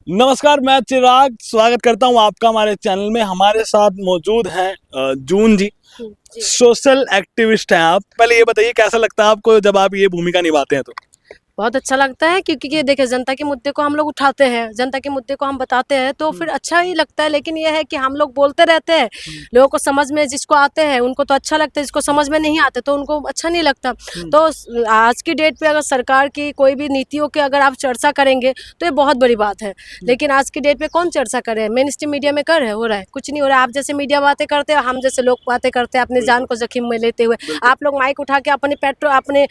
नमस्कार, मैं चिराग स्वागत करता हूं आपका हमारे चैनल में। हमारे साथ मौजूद हैं जून जी, सोशल एक्टिविस्ट हैं आप। पहले ये बताइए कैसा लगता है आपको जब आप ये भूमिका निभाते हैं? तो बहुत अच्छा लगता है क्योंकि ये देखिए जनता के मुद्दे को हम लोग उठाते हैं, जनता के मुद्दे को हम बताते हैं तो फिर अच्छा ही लगता है। लेकिन ये है कि हम लोग बोलते रहते हैं, लोगों को समझ में जिसको आते हैं उनको तो अच्छा लगता है, जिसको समझ में नहीं आते तो उनको अच्छा नहीं लगता। तो आज की डेट पे अगर सरकार की कोई भी नीतियों की अगर आप चर्चा करेंगे तो ये बहुत बड़ी बात है। लेकिन आज की डेट पे कौन चर्चा करे? मेन स्ट्रीम मीडिया में कर हो रहा है, कुछ नहीं हो रहा है। आप जैसे मीडिया बातें करते हैं, हम जैसे लोग बातें करते हैं अपनी जान को जोखिम में लेते हुए। आप लोग माइक उठा के अपने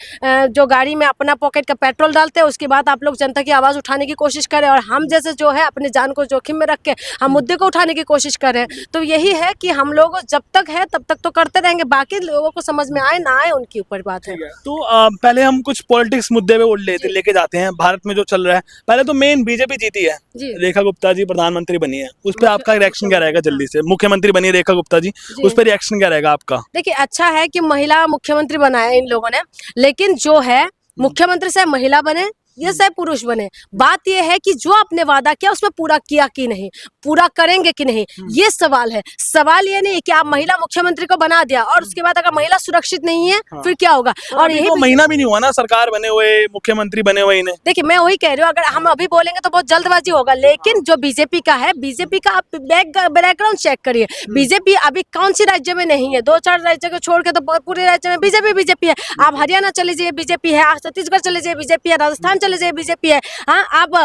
जो गाड़ी में अपना पॉकेट का पेट्रोल डालते हैं, उसके बाद आप लोग जनता की आवाज़ उठाने की कोशिश करें, और हम जैसे जो है अपनी जान को जोखिम में रख के हम मुद्दे को उठाने की कोशिश करें। तो यही है कि हम लोग जब तक है तब तक तो करते रहेंगे, बाकी लोगों को समझ में आए ना आए उनकी ऊपर बात है। तो पहले हम कुछ पॉलिटिक्स मुद्दे पे लेके जाते हैं। भारत में जो चल रहा है, पहले तो मेन बीजेपी जीती है, रेखा गुप्ता जी प्रधानमंत्री बनी है, उस पर आपका रिएक्शन क्या रहेगा? जल्दी से मुख्यमंत्री बनी है रेखा गुप्ता जी, उस पर रिएक्शन क्या रहेगा आपका? देखिए, अच्छा है कि महिला मुख्यमंत्री बनाया इन लोगों ने, लेकिन जो है मुख्यमंत्री से महिला बने ये सब पुरुष बने, बात यह है कि जो आपने वादा किया उसमें पूरा किया कि नहीं, पूरा करेंगे कि नहीं, ये सवाल है। सवाल ये नहीं कि आप महिला मुख्यमंत्री को बना दिया और उसके बाद अगर महिला सुरक्षित नहीं है फिर क्या होगा? और यही तो महीना भी नहीं हुआ ना सरकार बने हुए, मुख्यमंत्री बने हुए इन्हें। देखिए, मैं वही कह रही हूँ, अगर हम अभी बोलेंगे तो बहुत जल्दबाजी होगा। लेकिन जो बीजेपी का है, बीजेपी का आप बैकग्राउंड चेक करिए। बीजेपी अभी कौन सी राज्य में नहीं है, 2-4 राज्य को छोड़ के तो पूरे राज्य में बीजेपी है। आप हरियाणा चले जाइए बीजेपी है, आप छत्तीसगढ़ चले जाइए बीजेपी है, राजस्थान चले जाइए बीजेपी है, हाँ आप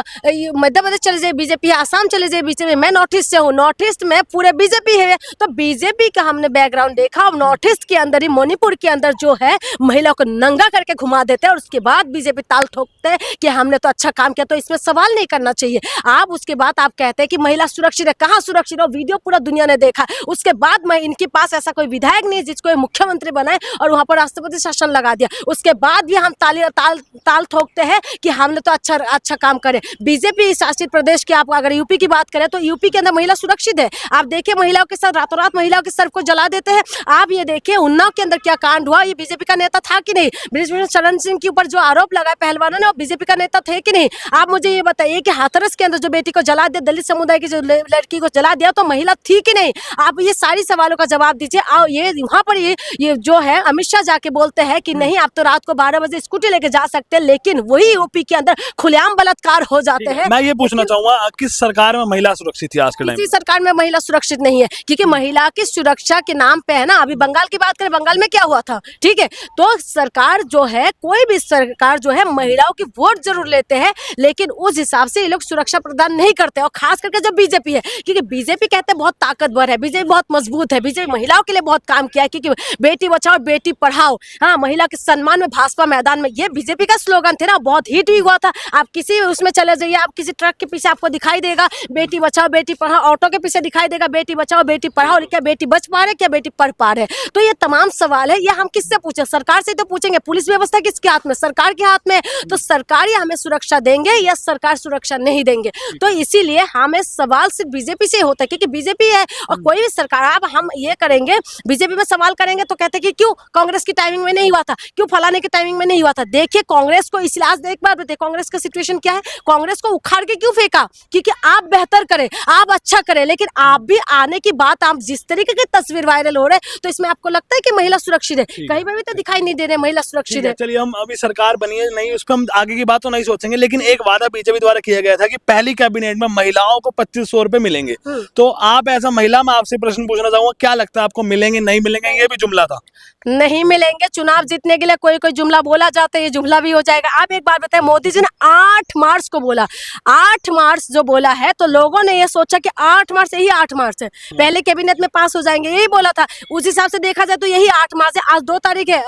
मध्य प्रदेश चले जाइए बीजेपी है, आसाम चले जाइए बीजेपी। मैं नॉर्थ ईस्ट से हूँ, नॉर्थ ईस्ट में पूरे बीजेपी है। तो बीजेपी का हमने बैकग्राउंड देखा। और नॉर्थ ईस्ट के अंदर ही मणिपुर के अंदर जो है महिलाओं को नंगा करके घुमा देते हैं और उसके बाद बीजेपी ताल ठोकते हैं कि हमने तो अच्छा काम किया। तो इसमें सवाल नहीं करना चाहिए। आप उसके बाद आप कहते हैं कि महिला सुरक्षित है, कहाँ सुरक्षित है? वीडियो पूरा दुनिया ने देखा। उसके बाद मैं इनके पास ऐसा कोई विधायक नहीं है जिसको मुख्यमंत्री बनाए और वहां पर राष्ट्रपति शासन लगा दिया। उसके बाद भी हम ताल ठोकते हैं कि हमने तो अच्छा काम करे। बीजेपी शासित प्रदेश की आप अगर यूपी की बात करें तो यूपी के अंदर महिला सुरक्षित है। आप देखिए, महिलाओं के साथ रातों रात महिलाओं के सर को जला देते हैं। आप ये देखिए उन्नाव के अंदर क्या कांड हुआ, ये बीजेपी का नेता था कि नहीं? बृजभूषण शरण सिंह के ऊपर जो आरोप लगा पहलवानों ने, वो बीजेपी का नेता थे कि नहीं? आप मुझे ये बताइए कि हाथरस के अंदर जो बेटी को जला दिया, दलित समुदाय की जो लड़की को जला दिया, तो महिला थी कि नहीं? आप ये सारी सवालों का जवाब दीजिए। ये वहां पर ये जो है अमित शाह जाके बोलते हैं कि नहीं आप तो रात को 12 बजे स्कूटी लेके जा सकते हैं, लेकिन वही यूपी के अंदर खुलेआम बलात्कार हो जाते हैं। मैं ये पूछना चाहूंगा, किस सरकार में महिला सुरक्षित थी आज के टाइम? किसी सरकार में महिला सुरक्षित नहीं है, क्योंकि महिला की सुरक्षा के नाम पे है ना। अभी बंगाल की बात करें, बंगाल में क्या हुआ था, ठीक है? तो सरकार जो है, कोई भी सरकार जो है, महिलाओं की वोट जरूर लेते हैं, लेकिन उस हिसाब से ये लोग सुरक्षा प्रदान नहीं करते। और खास करके जो बीजेपी है, क्योंकि बीजेपी कहते हैं बहुत ताकतवर है, बीजेपी बहुत मजबूत है, बीजेपी महिलाओं के लिए बहुत काम किया है, क्योंकि बेटी बचाओ बेटी पढ़ाओ, हाँ महिला के सम्मान में भाजपा मैदान में, ये बीजेपी का स्लोगन थे ना, बहुत हिट भी हुआ था। आप किसी उसमें चले जाइए, आप किसी ट्रक के पीछे आपको दिखाई देगा बेटी बचाओ बेटी पढ़ाओ, ऑटो के पीछे दिखाई देगा बेटी बचाओ बेटी पढ़ाओ। क्या बेटी बच पा रहे, क्या बेटी पढ़ पा रहे? तो ये तमाम सवाल है, ये हम किससे पूछे? सरकार से तो पूछेंगे। पुलिस व्यवस्था किसके हाथ में? सरकार के हाथ में। तो सरकार ही हमें सुरक्षा देंगे या सरकार सुरक्षा नहीं देंगे? तो इसीलिए हमें सवाल सिर्फ बीजेपी से होता है, क्योंकि बीजेपी है और कोई भी सरकार। अब हम ये करेंगे, बीजेपी में सवाल करेंगे तो कहते कि क्यों कांग्रेस की टाइमिंग में नहीं हुआ था, क्यों फलाने की टाइमिंग में नहीं हुआ था। देखिए कांग्रेस को इसलिए आज एक बार बताइए, कांग्रेस का सिचुएशन क्या है? कांग्रेस को उखाड़ के क्यों फेंका? क्योंकि आप बेहतर करें, आप अच्छा करें, लेकिन आप भी आने की बात, आप जिस तरीके की तस्वीर वायरल हो रहे हैं, तो इसमें आपको लगता है कि महिला सुरक्षित है? कहीं पर भी तो दिखाई नहीं दे रहे महिला सुरक्षित है। चलिए, हम अभी सरकार बनी है नहीं, उस पर हम आगे की बात तो नहीं सोचेंगे, लेकिन एक वादा बीजेपी द्वारा किया गया था कि पहली कैबिनेट में महिलाओं को 2500 रुपए मिलेंगे। तो आप ऐसा महिला, में आपसे प्रश्न पूछना चाहूंगा, क्या लगता है आपको मिलेंगे नहीं मिलेंगे? ये भी जुमला था। नहीं मिलेंगे। चुनाव जीतने के लिए कोई जुमला बोला जाता है, ये जुमला भी हो जाएगा। आप एक बार बताएं, मोदी जी ने 8 मार्च को बोला, 8 मार्च जो बोला है, तो लोगों ने ये सोचा कि 8 मार्च यही 8 मार्च है, पहले कैबिनेट में पास हो जाएंगे, यही बोला था। उस हिसाब से देखा जाए तो यही 8 मार्च है। आज 2 तारीख है,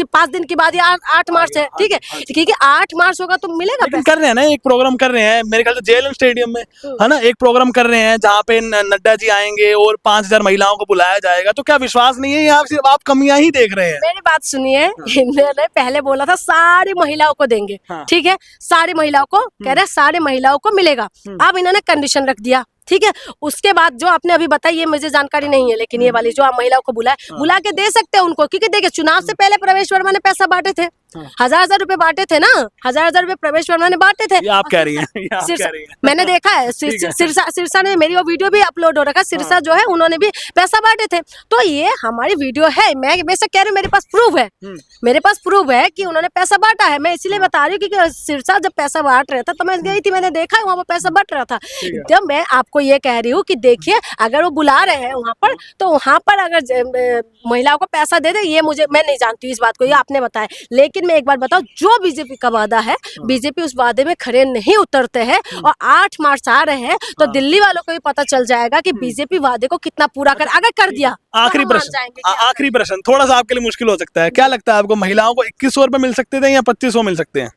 5 दिन के बाद ये 8 मार्च है, ठीक है? क्योंकि 8 मार्च होगा तो मिलेगा पैसा। कर रहे हैं ना, एक प्रोग्राम कर रहे हैं मेरे ख्याल से जेएलएन स्टेडियम में, है ना, एक प्रोग्राम कर रहे हैं जहाँ पे नड्डा जी आएंगे और 5000 महिलाओं को बुलाया जाएगा। तो क्या विश्वास नहीं है, या सिर्फ आप कमियां ही देख रहे हैं? मेरी बात सुनिए, इन्होंने पहले बोला था सारी महिलाओं को देंगे, ठीक है? सारी महिलाओं को कह रहे, सारी महिलाओं को मिलेगा। अब इन्होंने कंडीशन रख दिया, ठीक है? उसके बाद जो आपने अभी बताई, ये मुझे जानकारी नहीं है, लेकिन ये वाली जो आप महिलाओं को बुला के दे सकते हैं उनको, क्योंकि देखिए चुनाव से पहले प्रवेश वर्मा ने पैसा बांटे थे, हजार रुपए बांटे थे ना, हजार रुपए प्रवेश वर्मा ने बांटे थे। ये आप कह रही हैं, ये आप कह रही हैं। मैंने देखा है, सिरसा ने, मेरी वो वीडियो भी अपलोड हो रखा है, सिरसा जो है उन्होंने भी पैसा बांटे थे। तो ये हमारी वीडियो है, मैं वैसे कह रही हूँ, मेरे पास प्रूफ है, मेरे पास प्रूफ है कि उन्होंने पैसा बांटा है। मैं इसलिए बता रही हूँ क्योंकि सिरसा जब पैसा बांट रहा था तो मैं गई थी, मैंने देखा है वहाँ पर पैसा बट रहा था। तो मैं आपको ये कह रही हूँ कि देखिए, अगर वो बुला रहे हैं वहाँ पर, तो वहाँ पर अगर महिलाओं को पैसा दे दे, ये मैं नहीं जानती इस बात को, ये आपने बताया। लेकिन मैं एक बार बताऊं, जो बीजेपी का वादा है, बीजेपी उस वादे में खड़े नहीं उतरते हैं। और 8 मार्च आ रहे हैं तो दिल्ली वालों को भी पता चल जाएगा कि बीजेपी वादे को कितना पूरा अगर कर दिया। आखिरी प्रश्न थोड़ा सा आपके लिए मुश्किल हो सकता है, क्या लगता है आपको, महिलाओं को 2100 रुपए मिल सकते थे या 2500 मिल सकते हैं?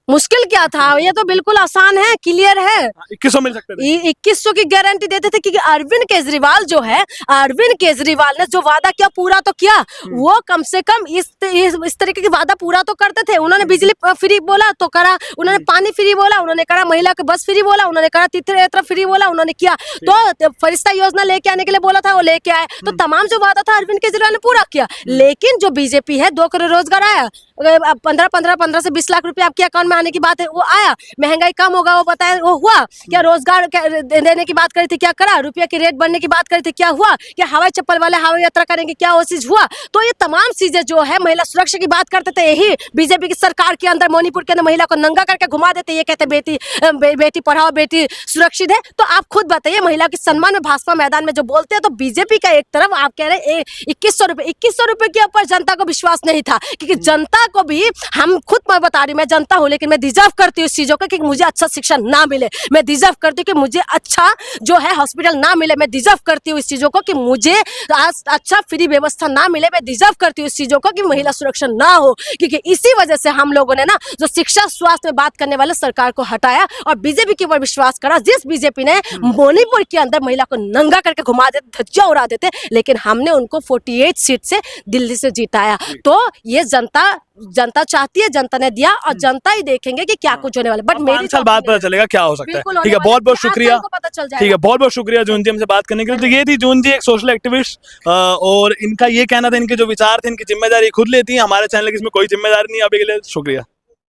मुश्किल क्या था, ये तो बिल्कुल आसान है, क्लियर है। 2100 मिल सकते थे। 2100 की गारंटी देते थे क्योंकि अरविंद केजरीवाल जो है, अरविंद केजरीवाल ने जो वादा किया पूरा तो किया। वो कम से कम इस तरीके की वादा पूरा तो करते थे। उन्होंने बिजली फ्री बोला तो करा, उन्होंने पानी फ्री बोला, उन्होंने करा, महिला के बस फ्री बोला, उन्होंने करा, तीर्थ यात्रा फ्री बोला, उन्होंने किया। तो फरिश्ता योजना लेके आने के लिए बोला था, वो लेके आए। तो तमाम जो वादा था अरविंद केजरीवाल ने पूरा किया। लेकिन जो बीजेपी है, 2 करोड़ रोजगार आया, 15 से 20 लाख रुपए आपके अकाउंट में आने की बात है, वो आया। महंगाई कम होगा वो बताया, वो हुआ क्या? रोजगार देने की बात करी थी, क्या करा? रुपये की रेट बढ़ने की बात करी थी, क्या हुआ? क्या हवाई चप्पल वाले हवाई यात्रा करेंगे, क्या वो चीज हुआ? तो ये तमाम चीजें जो है, महिला सुरक्षा की बात करते थे, यही बीजेपी की सरकार के अंदर मणिपुर के अंदर महिला को नंगा करके घुमा देते। ये कहते बेटी पढ़ाओ, बेटी सुरक्षित है। तो आप खुद बताइए, महिला के सम्मान में भाजपा मैदान में जो बोलते हैं, तो बीजेपी का एक तरफ आप कह रहे हैं 2100 रुपए के ऊपर जनता को विश्वास नहीं था, क्योंकि जनता को भी, हम खुद, मैं बता रही हूँ, मैं जनता हूँ, लेकिन मैं डिजर्व करती हूँ इस चीजों को कि मुझे अच्छा शिक्षा ना मिले। मैं डिजर्व करती हूँ कि मुझे अच्छा जो है हॉस्पिटल ना मिले। मैं डिजर्व करती हूँ इस चीजों को कि मुझे अच्छा फ्री व्यवस्था ना मिले। मैं डिजर्व करती हूँ इस चीजों को कि महिला सुरक्षा ना हो, क्योंकि इसी वजह से हम लोगों ने ना जो शिक्षा स्वास्थ्य में बात करने वाले सरकार को हटाया और बीजेपी के ऊपर विश्वास करा। जिस बीजेपी ने मणिपुर के अंदर महिला को नंगा करके घुमा देते, धज्जियां उड़ा देते, लेकिन हमने उनको 48 सीट से दिल्ली से जिताया। तो ये जनता चाहती है, जनता ने दिया, और जनता ही देखेंगे कि क्या कुछ होने वाला। बट मेरी साल बाद पता चलेगा क्या हो सकता है। ठीक है, बहुत बहुत शुक्रिया। ठीक है, बहुत बहुत शुक्रिया जून जी हमसे बात करने के लिए। तो ये थी जून जी, एक सोशल एक्टिविस्ट, और इनका ये कहना था, इनके जो विचार थे, इनकी जिम्मेदारी खुद लेती है। हमारे चैनल की इसमें कोई जिम्मेदारी नहीं। अभी के लिए शुक्रिया।